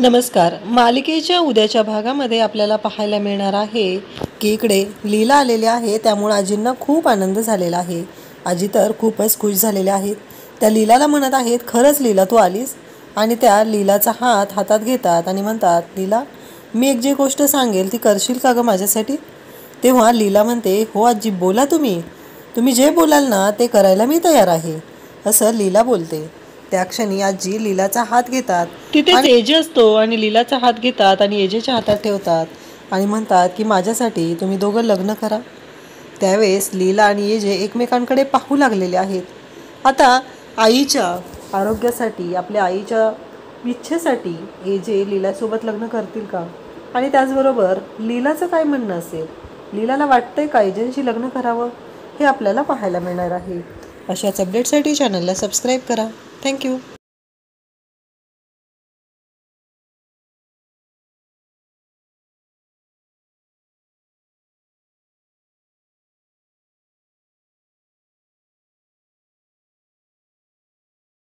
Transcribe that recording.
नमस्कार. मालिकेच्या उद्याच्या भागामध्ये आपल्याला पाहायला मिळणार आहे की इकडे लीला आलेली आहे. त्यामुळे आजींना खूप आनंद झालेला आहे. आजी तर खूपच खुश झालेल्या आहेत. त्या लीलाला म्हणत आहेत, खरंच लीला तू आलीस? आणि त्या लीलाचा हात हातात घेतात आणि म्हणतात, लीला मी एक जी गोष्ट सांगेल ती करशील का गं माझ्यासाठी? तेव्हा लीला म्हणते, हो आजी बोला, तुम्ही जे बोलाल ना ते करायला मी तयार आहे, असं लीला बोलते. त्या क्षणी आजी लीलाचा हात घेतात. तिथेच एजे असतो आणि लीलाचा हात घेतात आणि एजेच्या हातात ठेवतात आणि म्हणतात की माझ्यासाठी तुम्ही दोघं लग्न करा. त्यावेळेस लीला आणि एजे एकमेकांकडे पाहू लागलेले आहेत. आता आईच्या आरोग्यासाठी, आपल्या आईच्या इच्छेसाठी एजे लीलासोबत लग्न करतील का? आणि त्याचबरोबर लीलाचं काय म्हणणं असेल? लीलाला वाटतंय का एजेंशी लग्न करावं? हे आपल्याला पाहायला मिळणार आहे. अशाच अपडेटसाठी चॅनलला सबस्क्राईब करा. थँक्यू.